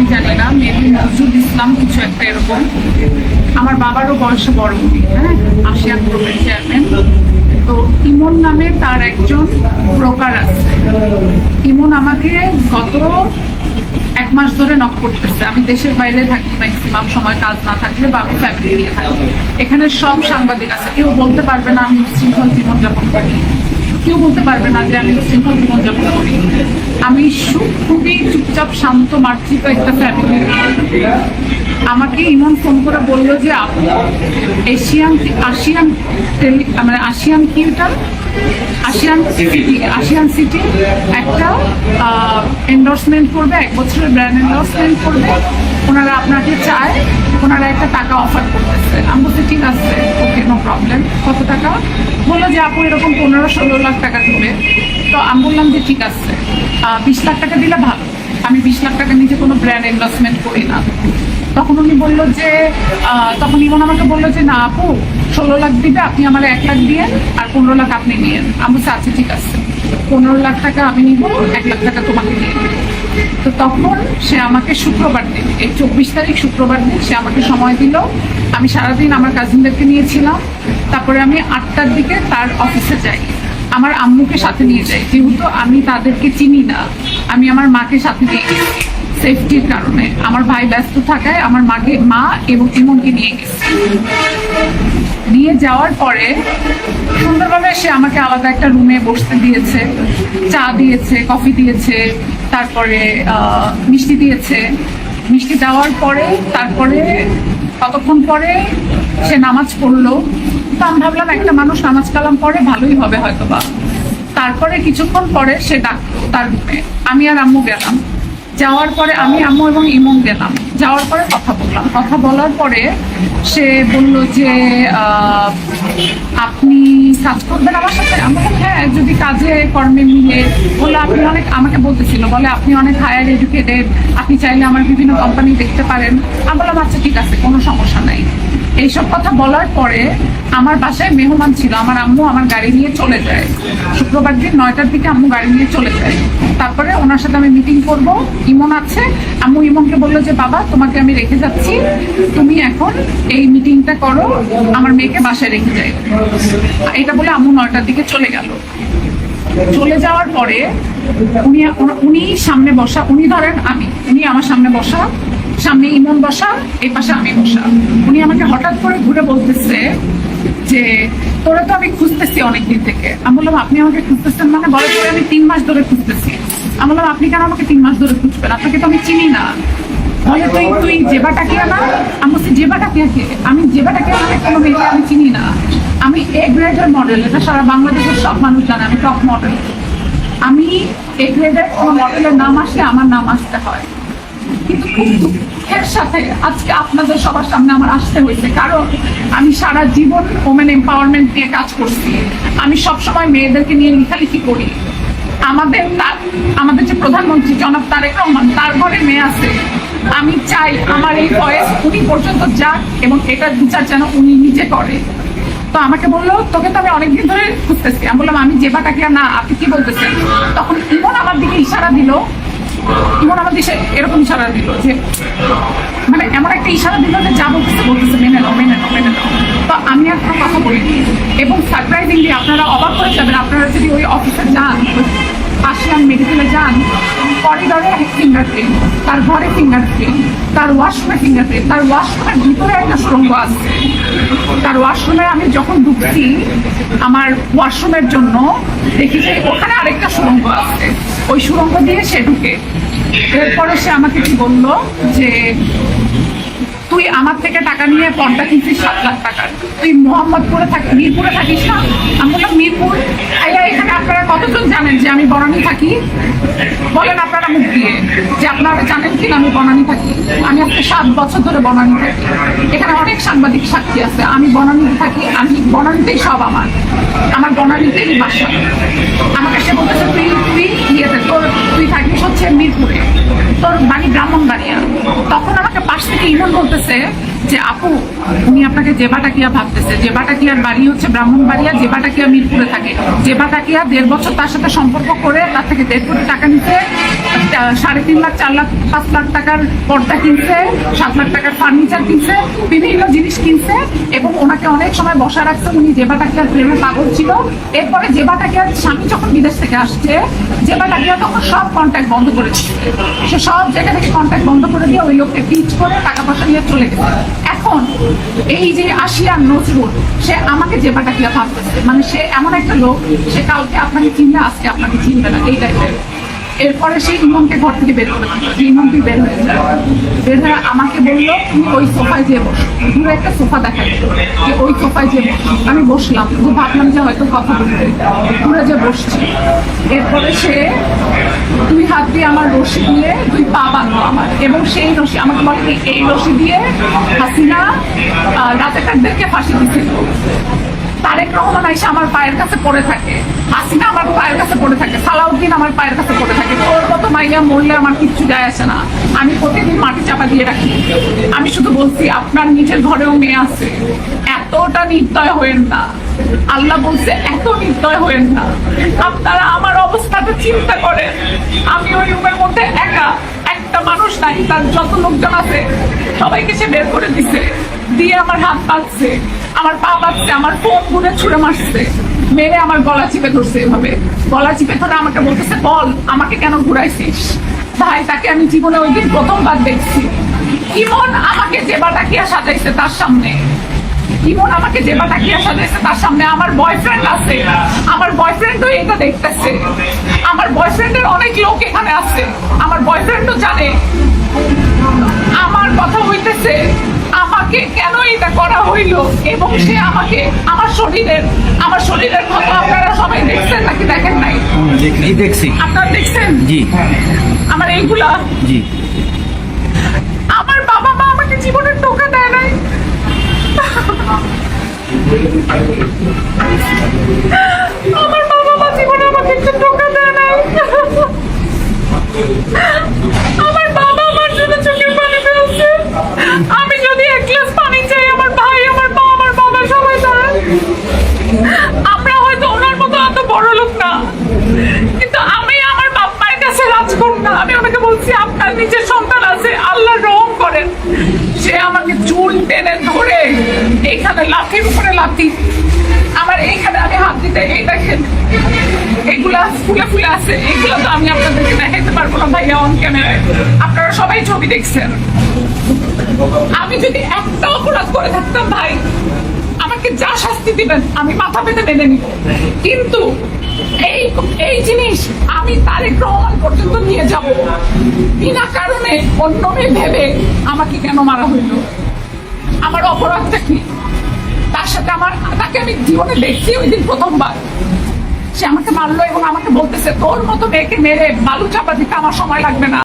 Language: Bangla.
আমি জানি না, মেবি নজরুল ইসলাম কিছু একটা এরকম। আমার বাবারও বয়সে বড় উনি, হ্যাঁ, আসিয়ান গ্রুপের চেয়ারম্যান। তো ইমন নামে তার একজন ব্রোকার আছে। ইমন আমাকে গত 1 মাস ধরে নক করতেছে। আমি দেশের বাইরে থাকি, ম্যাক্সিমাম সময় কাজ না থাকলে বা আমি ফ্যামিলি নিয়ে থাকি। এখানে সব সাংবাদিক আছে, কেউ বলতে পারবে না আমি উচ্ছৃঙ্খল জীবনযাপন করি, কেউ বলতে পারবে না যে আমি উচ্ছৃঙ্খল জীবনযাপন করি। আমি খুবই চুপচাপ শান্ত মার্জিত একটা ফ্যামিলি। আমাকে ইমন ফোন করে বললো যে আপু আসিয়ান সিটি একটা এন্ডোর্সমেন্ট করবে, 1 বছরের ব্র্যান্ড এন্ডোর্সমেন্ট করবে, ওনারা আপনাকে চায়, ওনারা একটা টাকা অফার করতেছে। আমি বলছি ঠিক আছে, ওকে, নো প্রবলেম। কত টাকা? বললো যে আপু এরকম 15-16 লাখ টাকা দিবে। তো আমি বললাম যে ঠিক আছে, 20 লাখ টাকা দিলে ভালো, আমি 20 লাখ টাকা নিজে কোনো ব্র্যান্ড ইনভেস্টমেন্ট করি না। তখন উনি বললো যে তখন ইমন আমাকে বললো যে না আপু, 16 লাখ দিবে, আপনি আমার 1 লাখ দিয়েন আর 15 লাখ আপনি নিয়েন। আমি বলছি আচ্ছা ঠিক আছে, 15 লাখ টাকা আমি নিব, 1 লাখ টাকা তোমাকে দিয়ে দেবো। তো তখন সে আমাকে শুক্রবার দিন, এই 24 তারিখ শুক্রবার দিন সে আমাকে সময় দিল। আমি সারাদিন আমার কাজিনদেরকে নিয়েছিলাম। তারপরে আমি 8টার দিকে তার অফিসে যাই, আমার আম্মুকে সাথে নিয়ে যাই, যেহেতু আমি তাদেরকে চিনি না। আমি আমার মাকে সাথে নিয়ে গেছি সেফটির কারণে। আমার ভাই ব্যস্ত থাকায় আমার মা এবং ইমনকে নিয়ে গেছি। নিয়ে যাওয়ার পরে সুন্দরভাবে সে আমাকে আলাদা একটা রুমে বসতে দিয়েছে, চা দিয়েছে, কফি দিয়েছে, তারপরে মিষ্টি দিয়েছে। মিষ্টি দেওয়ার পরে তারপরে কতক্ষণ পরে সে নামাজ পড়লো। তো আমি ভাবলাম একটা মানুষ নামাজ কালাম পড়ে, ভালোই হবে হয়তোবা। তারপরে কিছুক্ষণ পরে সে ডাকলো তার রুমে, আমি আর আম্মু গেলাম। যাওয়ার পরে আমি, আম্মু এবং ইমন গেলাম। যাওয়ার পরে কথা বললাম। কথা বলার পরে সে বলল যে আপনি কাজ করবেন আমার সাথে? আমি বললাম হ্যাঁ, যদি কাজে কর্মে মিলে। বললো আপনি অনেক, আমাকে বলতেছিল, বলে আপনি অনেক হায়ার এডুকেটেড, আপনি চাইলে আমার বিভিন্ন কোম্পানি দেখতে পারেন। আমি বললাম আচ্ছা ঠিক আছে, কোনো সমস্যা নাই। এইসব কথা বলার পরে আমার বাসায় মেহমান ছিল, আমার আম্মু আমার গাড়ি নিয়ে চলে যায়। শুক্রবার দিন 9টার দিকে আম্মু গাড়ি নিয়ে চলে যায়। তারপরে ওনার সাথে আমি মিটিং করব, ইমন আছে। আম্মু ইমনকে বললো যে বাবা তোমাকে আমি রেখে যাচ্ছি, তুমি এখন এই মিটিংটা করো, আমার মেয়েকে বাসায় রেখে যাই। এটা বলে আম্মু 9টার দিকে চলে গেল। চলে যাওয়ার পরে উনি সামনে বসা, উনি ধরেন উনি আমার সামনে বসা, সামনে ইমন বসা, এই পাশে আমি বসা। উনি আমাকে হঠাৎ করে ঘুরে বলতেছে যে তোরা তো আমি খুঁজতেছি অনেকদিন থেকে। আমি বললাম আপনি আমাকে খুঁজতেছেন মানে? বলে তোরে আমি 3 মাস ধরে খুঁজতেছি। আমি বললাম আপনি কেন আমাকে 3 মাস ধরে খুঁজবেন? আপনাকে তো আমি চিনি না। বলে তুই জেবাটাকিয়া না? আমি বলছি জেবাটাকিয়া কে? আমি জেবাটাকিয়া মানে কোনো মেয়েকে আমি চিনি না। আমি এ গ্রেডের মডেল, এটা সারা বাংলাদেশের সব মানুষ জানে, আমি টপ মডেল। আমি এ গ্রেডের কোনো মডেলের নাম আসলে আমার নাম আসতে হয়, কিন্তু খুব দুঃখের সাথে আজকে আপনাদের সবার সামনে আমার আসতে হয়েছে। কারণ আমি সারা জীবন ওমেন এম্পাওয়ারমেন্ট নিয়ে কাজ করছি। আমি সবসময় মেয়েদেরকে নিয়ে লেখালেখি করি। আমাদের যে প্রধানমন্ত্রী জনাব তারেক রহমান, তার ঘরে মেয়ে আছে। আমি চাই আমার এই ভয়েস উনি পর্যন্ত যাক এবং এটার বিচার যেন উনি নিজে করে। তো আমাকে বললো তোকে তো আমি অনেকদিন ধরে খুঁজতেছি। আমি বললাম আমি জেবাটাকিয়া না, আপনি কি বলতেছেন? তখন ইমন আমার দিকে ইশারা দিল, ইমন আমার দেশে এরকম ইশারা দিল যে মানে এমন একটা ইশারা দিল যে যা বলতেছে মেনে নাও। তো আমি আর কোনো কথা বলিনি। এবং সারপ্রাইজিংলি আপনারা অবাক করে যাবেন, আপনারা যদি ওই অফিসে যান, আসিয়ান মেডিকেলে যান, করিডরে ফিঙ্গারপ্রিন্ট, তার ঘরে ফিঙ্গারপ্রিন্ট, তার ওয়াশরুমে ফিঙ্গারপ্রিন্ট, তার ওয়াশরুমের ভিতরে একটা সুড়ঙ্গ আছে। তার ওয়াশরুমে আমি যখন ঢুকছি আমার ওয়াশরুমের জন্য, দেখি যে ওখানে আরেকটা সুড়ঙ্গ আছে, ওই সুড়ঙ্গ দিয়ে সে ঢুকে। এরপরে সে আমাকে কি বললো যে তুই আমার থেকে টাকা নিয়ে পর্দা কিনছিস 7 লাখ টাকার, তুই মোহাম্মদপুরে মিরপুরে থাকিস না? আমি বললাম মিরপুর, এখানে আপনারা কতজন জানেন যে আমি বনানী থাকি? বলেন আপনারা মুখ দিয়ে যে আপনারা জানেন কিনা আমি বনানী থাকি। আমি আজকে 7 বছর ধরে বনানী থাকি, এখানে অনেক সাংবাদিক সাক্ষী আছে। আমি বনানীতে থাকি, আমি বনানীতেই সব আমার বনানীতেই বাসা। আমাকে সে বলতেছে তুই ইয়েতে তুই থাকিস হচ্ছে মিরপুরে, তোর বাড়ি ব্রাহ্মণবাড়িয়া। তখন আমাকে পাশ থেকে ইমন বলতেছে যে আপু উনি আপনাকে জেবাটাকিয়া ভাবতেছে। জেবাটাকিয়ার বাড়ি হচ্ছে ব্রাহ্মণবাড়িয়া, জেবাটাকিয়া মিরপুরে থাকে। জেবাটাকিয়া 1.5 বছর তার সাথে সম্পর্ক করে তার থেকে 1.5 কোটি টাকা নিতে, 3.5 লাখ 4 লাখ 5 লাখ টাকার পর্দা কিনছে, 7 লাখ টাকার ফার্নিচার কিনছে, বিভিন্ন জিনিস কিনছে এবং ওনাকে অনেক সময় বসা রাখছে। উনি জেবাটাকিয়ার প্রেমে পাগল ছিল। এরপরে জেবাটাকিয়ার স্বামী যখন বিদেশ থেকে আসছে, জেবাটাকিয়া তখন সব কন্ট্যাক্ট বন্ধ করেছে। সে সব জায়গা থেকে কন্ট্যাক্ট বন্ধ করে দিয়ে ওই লোককে পিচ করে টাকা পয়সা নিয়ে চলে গেছে। এখন এই যে আশিয়ার নজরুল, সে আমাকে জেবাটাকিয়া ভাবতেছে। মানে সে এমন একটা লোক, সে কালকে আপনাকে চিনলে আজকে আপনাকে চিনবে না, এই টাইপের। এরপরে সেই ইমনকে ঘর থেকে বের করে দিল। ইমন তুই বের হয়ে যায়। বের হয়ে আমাকে বললো তুমি ওই সোফায় যেয়ে বসো। দূরে একটা সোফা দেখা গেল যে ওই সোফায় যেয়ে বসো। আমি বসলাম, যে ভাবলাম যে হয়তো কথা বলবে, দূরে যে বসছি। এরপরে সে 2 হাত দিয়ে আমার রশি দিয়ে 2 পা বাঁধলো আমার, এবং সেই রশি আমাকে বলে এই রশি দিয়ে হাসিনা রাজাকারদেরকে ফাঁসি দিছিল। তারেক রহমান আইসা আমার পায়ের কাছে পড়ে থাকে, হাসিনা আমার পায়ের কাছে পড়ে থাকে, সালাউদ্দিন আমার পায়ের কাছে পড়ে থাকে। তোর মতো মাইয়া মরলে আমার কিচ্ছু যায় আসে না, আমি প্রতিদিন মাটি চাপা দিয়ে রাখি। আমি শুধু বলছি আপনার নিজের ঘরেও মেয়ে আছে, এতটা নির্দয় হয়েন না। আল্লাহ বলছে এত নির্দয় হয়েন না। আপনারা আমার অবস্থাটা চিন্তা করেন, আমি ওই রুমের মধ্যে একা, একটা মানুষ নাই, তার যত লোকজন আছে সবাইকে সে বের করে দিছে, দিয়ে আমার হাত বাঁধছে, আমার পা বাঁধছে, আমার ফোন গুনে ছুঁড়ে মারছে, মেরে আমার গলা চিপে ধরছে। এভাবে গলা চিপে ধরে আমাকে বলতেছে বল আমাকে কেন ঘুরাইছিস। ভাই তাকে আমি জীবনে ওই দিন প্রথমবার দেখছি। ইমন আমাকে জেবাটাকিয়া সাজাইছে তার সামনে, ইমন আমাকে জেবাটাকিয়া সাজাইছে তার সামনে। আমার বয়ফ্রেন্ড আছে, আমার বয়ফ্রেন্ডও এটা দেখতেছে, আমার বয়ফ্রেন্ডের অনেক লোক এখানে আছে, আমার বয়ফ্রেন্ডও জানে আমার কথা হইতেছে, আমাকে কেন এটা করা হইলো। এবং সে আমাকে আমার শরীরের ক্ষত আপনারা সবাই দেখছেন নাকি দেখেন নাই? দেখছি। আপনারা দেখছেন? জি। আমার এইগুলা, জি। আমার বাবা মা আমাকে জীবনে টোকা দেয় নাই। আমার বাবা মা জীবনে আমাকে একটু টোকা দেয় নাই। আমার বাবা আমার জন্য চোখের পানি ফেলছে। আমি যদি 1 গ্লাস পানি চাই, আমার ভাই, আমার মা, আমার বাবা সবাই দাঁড়ায়। আমরা হয়তো ওনার মতো এত বড় লোক না, কিন্তু আমি আমার বাপ মায়ের কাছে রাজ করব না। আমি ওনাকে বলছি আপনার নিজের সন্তান আছে, আল্লাহ রহম করেন। সে আমাকে চুল টেনে ধরে এইখানে লাঠির উপরে লাঠি, আমার এইখানে আমি হাত দিতে, এই দেখেন এগুলা ফুলে ফুলে আছে, এগুলো তো আমি আপনাদেরকে দেখাইতে পারবো না ভাইয়া অন ক্যামেরায়, আপনারা সবাই ছবি দেখছেন। আমি যদি একটা অপরাধ করে থাকতাম ভাই, আমাকে যা শাস্তি দিবেন আমি মাথা পেতে মেনে নিব, কিন্তু এই জিনিস আমি তারেক রহমান পর্যন্ত নিয়ে যাব বিনা কারণে। অন্য মেয়ে ভেবে আমাকে কেন মারা হইল, আমার অপরাধটা কি? তার সাথে তাকে আমি জীবনে দেখছি ওই দিন প্রথমবার। সে আমাকে মারলো এবং আমাকে বলতেছে তোর মতো মেয়েকে মেরে বালু চাপা দিতে আমার সময় লাগবে না।